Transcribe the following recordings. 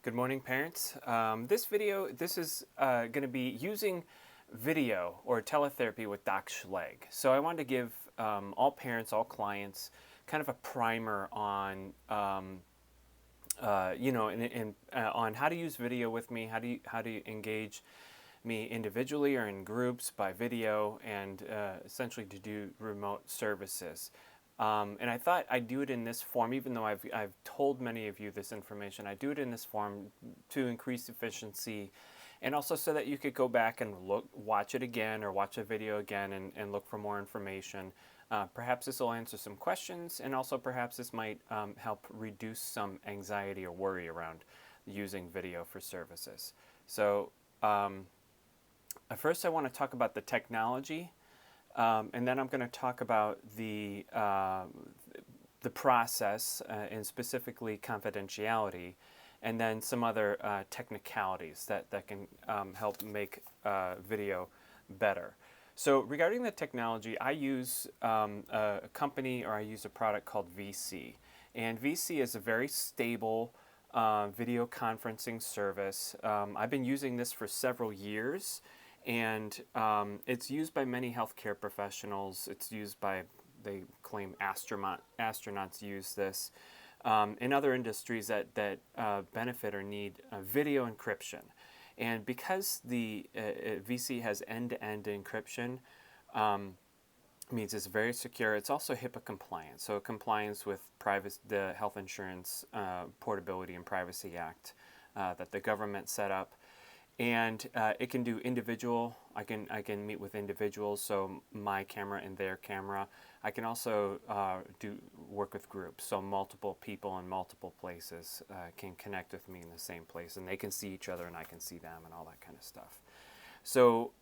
Good morning, parents. This is going to be using video or teletherapy with DocSchleg. So I wanted to give all parents, all clients, kind of a primer on, on how to use video with me, how do you engage me individually or in groups by video, and essentially to do remote services. And I thought I'd do it in this form, even though I've told many of you this information. I do it in this form to increase efficiency, and also so that you could go back and watch it again, or watch a video again, and look for more information. Perhaps this will answer some questions, and also perhaps this might help reduce some anxiety or worry around using video for services. So first I want to talk about the technology. And then I'm going to talk about the process and specifically confidentiality, and then some other technicalities that can help make video better. So regarding the technology, I use a company, or I use a product called VC. And VC is a very stable video conferencing service. I've been using this for several years. And it's used by many healthcare professionals. It's used by, they claim, astronauts use this. In other industries that benefit or need video encryption. And because the VC has end-to-end encryption, means it's very secure. It's also HIPAA compliant, so compliance with the Health Insurance Portability and Privacy Act that the government set up. And it can do individual. I can meet with individuals, so my camera and their camera. I can also work with groups, so multiple people in multiple places can connect with me in the same place, and they can see each other, and I can see them, and all that kind of stuff. So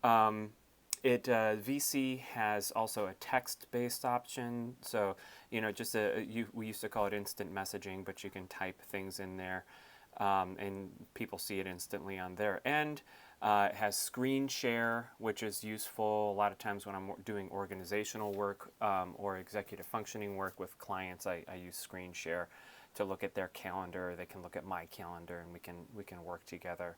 VC has also a text-based option. So just we used to call it instant messaging, but you can type things in there. And people see it instantly on their end. It has screen share, which is useful a lot of times when I'm doing organizational work or executive functioning work with clients. I use screen share to look at their calendar. They can look at my calendar, and we can work together.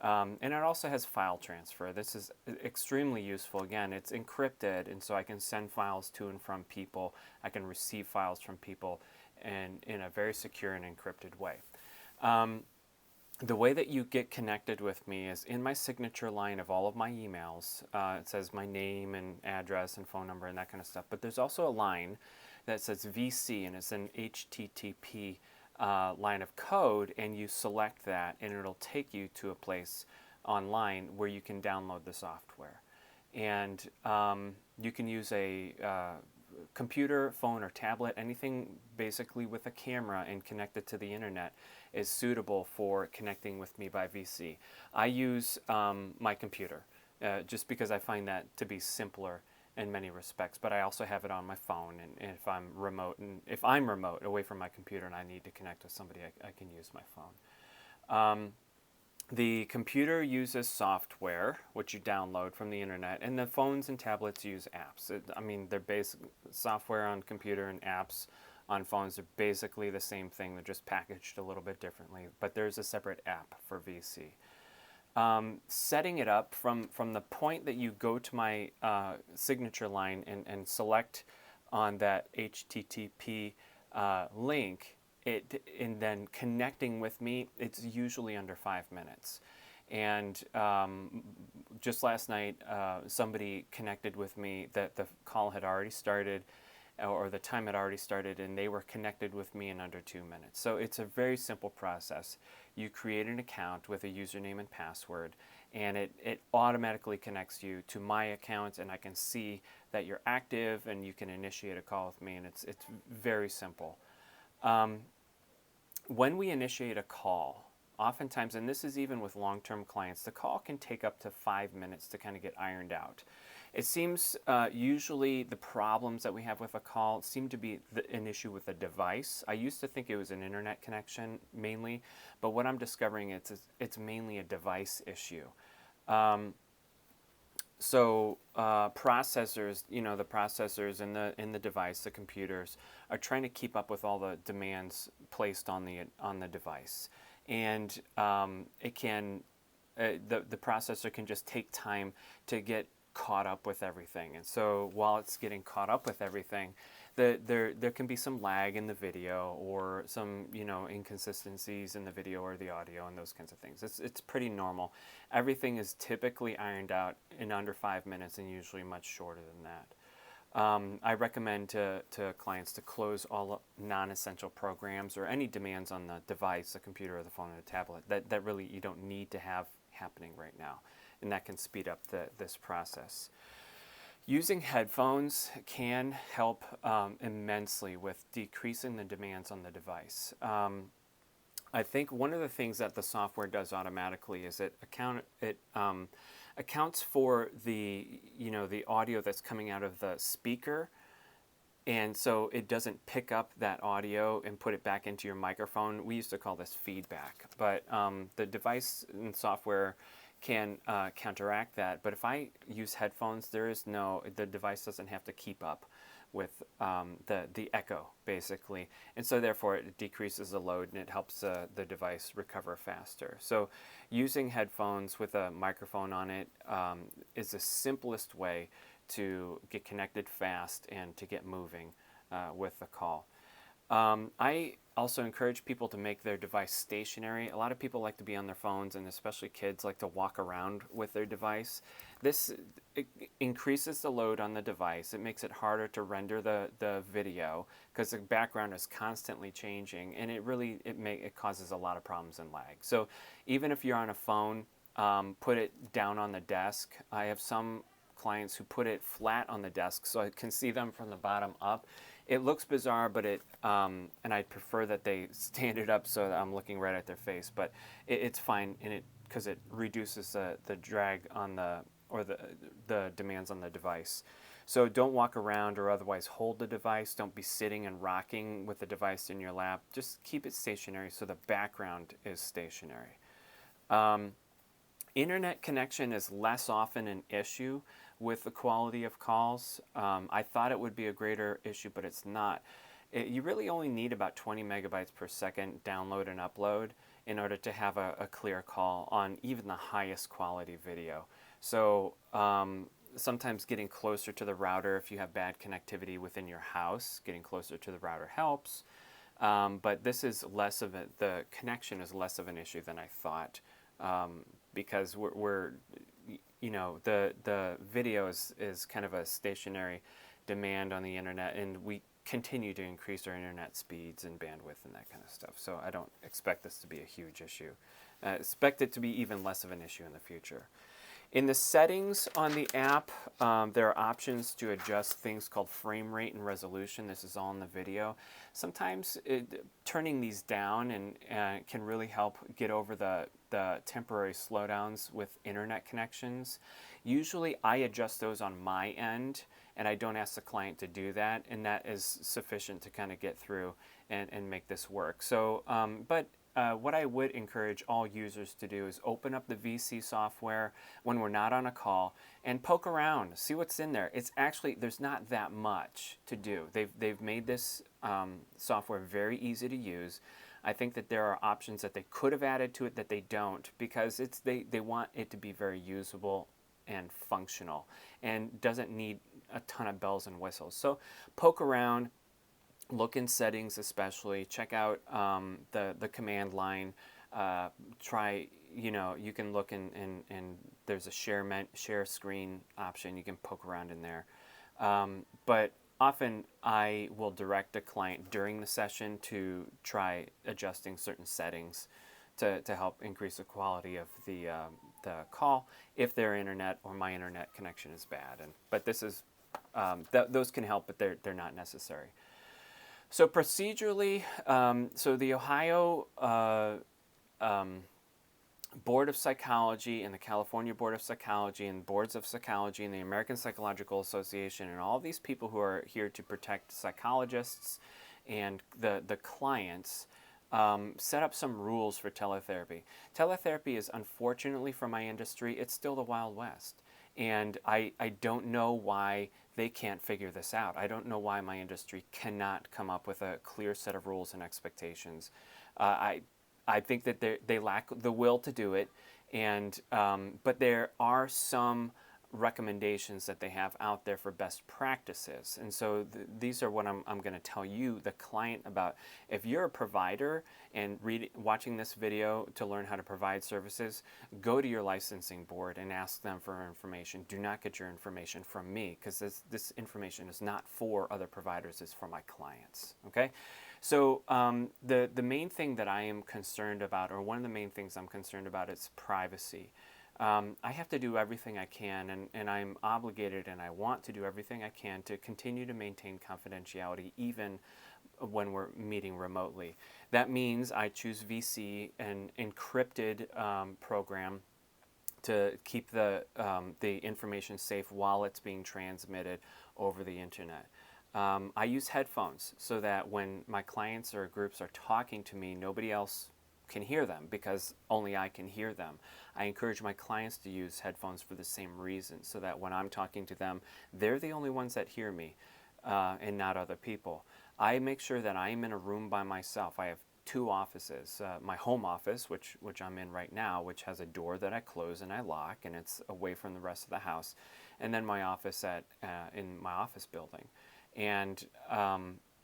And it also has file transfer. This is extremely useful. Again, it's encrypted, and so I can send files to and from people. I can receive files from people, and in a very secure and encrypted way. The way that you get connected with me is in my signature line of all of my emails. It says my name and address and phone number and that kind of stuff. But there's also a line that says VC, and it's an HTTP line of code, and you select that, and it'll take you to a place online where you can download the software. And you can use a computer, phone, or tablet, anything basically with a camera and connected to the internet is suitable for connecting with me by VC. I use my computer just because I find that to be simpler in many respects, but I also have it on my phone, and if I'm remote away from my computer and I need to connect with somebody, I can use my phone. The computer uses software, which you download from the internet, and the phones and tablets use apps. They're basic software on computer and apps on phones are basically the same thing. They're just packaged a little bit differently, but there's a separate app for VC. Setting it up from the point that you go to my signature line and select on that HTTP link, and then connecting with me, it's usually under 5 minutes. And just last night, somebody connected with me that the call had already started, or the time had already started, and they were connected with me in under 2 minutes. So it's a very simple process. You create an account with a username and password, and it automatically connects you to my account, and I can see that you're active, and you can initiate a call with me, and it's very simple. When we initiate a call, oftentimes, and this is even with long-term clients, the call can take up to 5 minutes to kind of get ironed out. It seems usually the problems that we have with a call seem to be an issue with the device. I used to think it was an internet connection mainly, but what I'm discovering it's mainly a device issue. Processors, the processors in the device, the computers, are trying to keep up with all the demands placed on the device. and it can the processor can just take time to get caught up with everything. And so while it's getting caught up with everything, there can be some lag in the video, or some inconsistencies in the video or the audio, and those kinds of things. It's pretty normal. Everything is typically ironed out in under 5 minutes, and usually much shorter than that. I recommend to clients to close all non-essential programs or any demands on the device, the computer or the phone or the tablet, that really you don't need to have happening right now, and that can speed up this process. Using headphones can help immensely with decreasing the demands on the device. I think one of the things that the software does automatically is it accounts for the audio that's coming out of the speaker, and so it doesn't pick up that audio and put it back into your microphone. We used to call this feedback, but the device and software can counteract that. But if I use headphones, the device doesn't have to keep up with the echo, basically. And so therefore it decreases the load, and it helps the device recover faster. So using headphones with a microphone on it is the simplest way to get connected fast and to get moving with the call. I also encourage people to make their device stationary. A lot of people like to be on their phones, and especially kids like to walk around with their device. This increases the load on the device. It makes it harder to render the video because the background is constantly changing, and it causes a lot of problems and lag. So even if you're on a phone, put it down on the desk. I have some clients who put it flat on the desk so I can see them from the bottom up. It looks bizarre, but and I prefer that they stand it up so that I'm looking right at their face. But it's fine, because it reduces the drag on the demands on the device. So don't walk around or otherwise hold the device. Don't be sitting and rocking with the device in your lap. Just keep it stationary so the background is stationary. Internet connection is less often an issue with the quality of calls. I thought it would be a greater issue, but it's not. You really only need about 20 megabytes per second download and upload in order to have a clear call on even the highest quality video. So sometimes getting closer to the router, if you have bad connectivity within your house, getting closer to the router helps. But this is the connection is less of an issue than I thought. Because the video is kind of a stationary demand on the internet, and we continue to increase our internet speeds and bandwidth and that kind of stuff. So I don't expect this to be a huge issue. I expect it to be even less of an issue in the future. In the settings on the app, there are options to adjust things called frame rate and resolution. This is all in the video. Sometimes turning these down can really help get over the temporary slowdowns with internet connections. Usually I adjust those on my end, and I don't ask the client to do that, and that is sufficient to kind of get through and make this work. So, what I would encourage all users to do is open up the VC software when we're not on a call and poke around, see what's in there. It's actually, there's not that much to do. They've made this software very easy to use. I think that there are options that they could have added to it that they don't, because they want it to be very usable and functional and doesn't need a ton of bells and whistles. So poke around. Look in settings, especially. Check out the command line. You can look and there's a share screen option. You can poke around in there. But often I will direct a client during the session to try adjusting certain settings to help increase the quality of the call if their internet or my internet connection is bad. But this is those can help, but they're not necessary. So procedurally, so the Ohio Board of Psychology and the California Board of Psychology and boards of psychology and the American Psychological Association and all these people who are here to protect psychologists and the clients set up some rules for teletherapy. Teletherapy is, unfortunately for my industry, it's still the Wild West. And I don't know why they can't figure this out. I don't know why my industry cannot come up with a clear set of rules and expectations. I I think that they lack the will to do it, and but there are some recommendations that they have out there for best practices. And so these are what I'm going to tell you, the client, about. If you're a provider and watching this video to learn how to provide services, go to your licensing board and ask them for information. Do not get your information from me, because this information is not for other providers, it's for my clients. Okay? So the main thing that I am concerned about, or one of the main things I'm concerned about, is privacy. I have to do everything I can, and I'm obligated, and I want to do everything I can to continue to maintain confidentiality even when we're meeting remotely. That means I choose VC, an encrypted program, to keep the information safe while it's being transmitted over the internet. I use headphones so that when my clients or groups are talking to me, nobody else can hear them, because only I can hear them. I encourage my clients to use headphones for the same reason, so that when I'm talking to them, they're the only ones that hear me, and not other people. I make sure that I'm in a room by myself. I have two offices. My home office, which I'm in right now, which has a door that I close and I lock, and it's away from the rest of the house, and then my office in my office building. And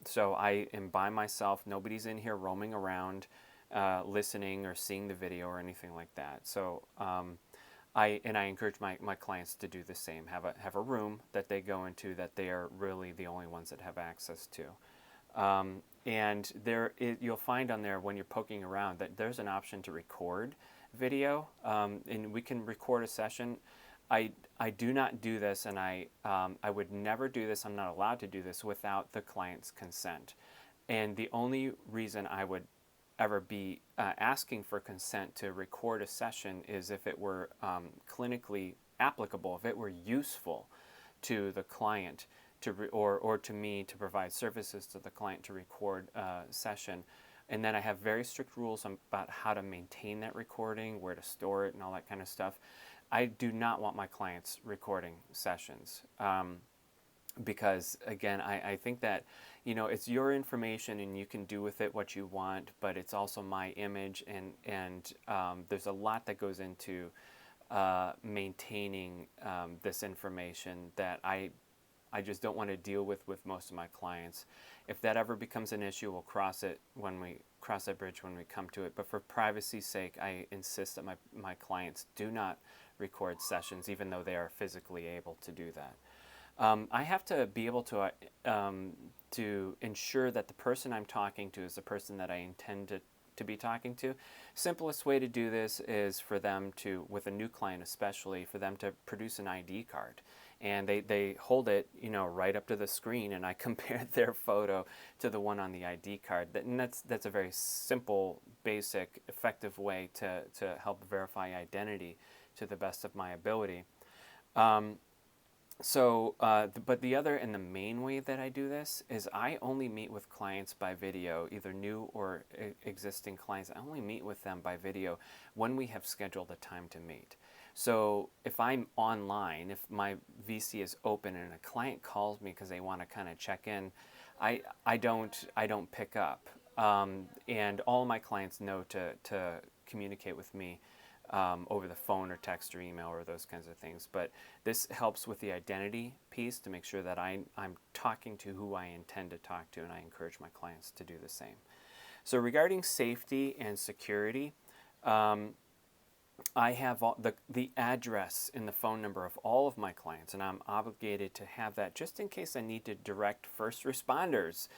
so I am by myself. Nobody's in here roaming around, listening or seeing the video or anything like that. So I encourage my clients to do the same. Have a room that they go into that they are really the only ones that have access to. And you'll find on there, when you're poking around, that there's an option to record video, and we can record a session. I do not do this, and I would never do this. I'm not allowed to do this without the client's consent. And the only reason I would ever be asking for consent to record a session is if it were clinically applicable, if it were useful to the client or to me to provide services to the client to record a session. And then I have very strict rules about how to maintain that recording, where to store it, and all that kind of stuff. I do not want my clients recording sessions. Because again, I think that, it's your information and you can do with it what you want, but it's also my image, and there's a lot that goes into maintaining this information that I just don't want to deal with most of my clients. If that ever becomes an issue, we'll cross that bridge when we come to it. But for privacy's sake, I insist that my clients do not record sessions, even though they are physically able to do that. I have to be able to ensure that the person I'm talking to is the person that I intend to be talking to. Simplest way to do this is for them to, with a new client especially, for them to produce an ID card. And they hold it, right up to the screen, and I compare their photo to the one on the ID card. And that's a very simple, basic, effective way to help verify identity to the best of my ability. But the other and the main way that I do this is I only meet with clients by video, either new or existing clients. I only meet with them by video when we have scheduled a time to meet. So if I'm online, if my VC is open and a client calls me because they want to kind of check in, I don't pick up. And all my clients know to communicate with me over the phone or text or email or those kinds of things. But this helps with the identity piece to make sure that I'm talking to who I intend to talk to, and I encourage my clients to do the same. So regarding safety and security, I have the address and the phone number of all of my clients, and I'm obligated to have that just in case I need to direct first responders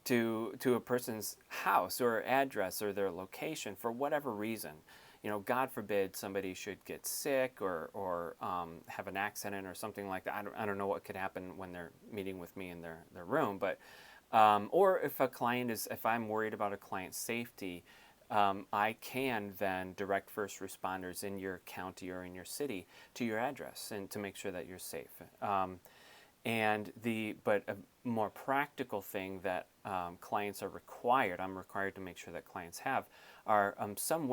to a person's house or address or their location for whatever reason. God forbid somebody should get sick or have an accident or something like that. I don't know what could happen when they're meeting with me in their room, but or if I'm worried about a client's safety, I can then direct first responders in your county or in your city to your address and to make sure that you're safe. But a more practical thing that clients are required, I'm required to make sure that clients have, are some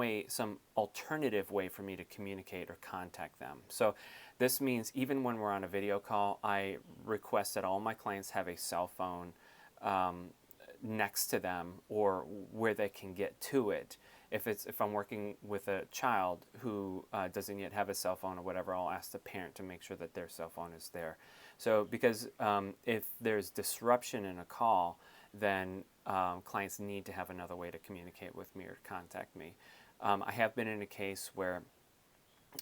alternative way for me to communicate or contact them. So this means even when we're on a video call, I request that all my clients have a cell phone next to them or where they can get to it if I'm working with a child who doesn't yet have a cell phone or whatever, I'll ask the parent to make sure that their cell phone is there. So because if there's disruption in a call, then clients need to have another way to communicate with me or contact me. I have been in a case where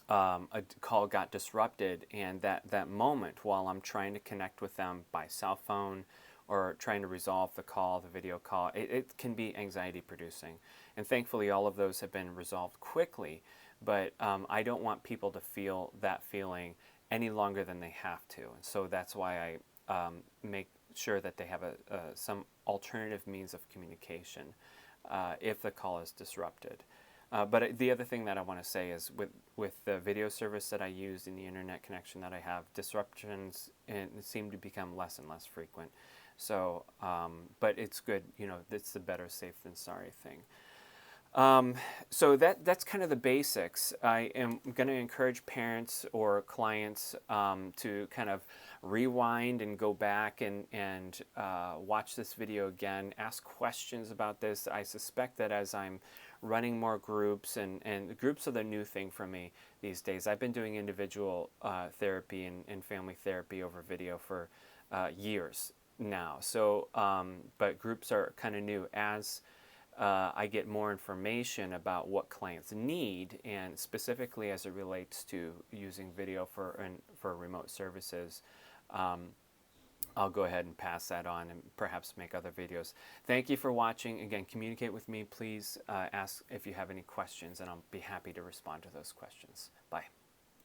a call got disrupted, and that moment while I'm trying to connect with them by cell phone or trying to resolve the call, the video call, it can be anxiety producing. And thankfully, all of those have been resolved quickly, but I don't want people to feel that feeling any longer than they have to. And so that's why I make sure that they have some alternative means of communication if the call is disrupted. But the other thing that I want to say is with the video service that I use and the internet connection that I have, disruptions seem to become less and less frequent. So, but it's good, it's the better safe than sorry thing. So that's kind of the basics. I am going to encourage parents or clients to kind of rewind and go back and watch this video again, ask questions about this. I suspect that as I'm running more groups, and groups are the new thing for me these days. I've been doing individual therapy and family therapy over video for years now. So, but groups are kind of new as I get more information about what clients need, and specifically as it relates to using video for remote services. I'll go ahead and pass that on and perhaps make other videos. Thank you for watching. Again, communicate with me. Please ask if you have any questions, and I'll be happy to respond to those questions. Bye.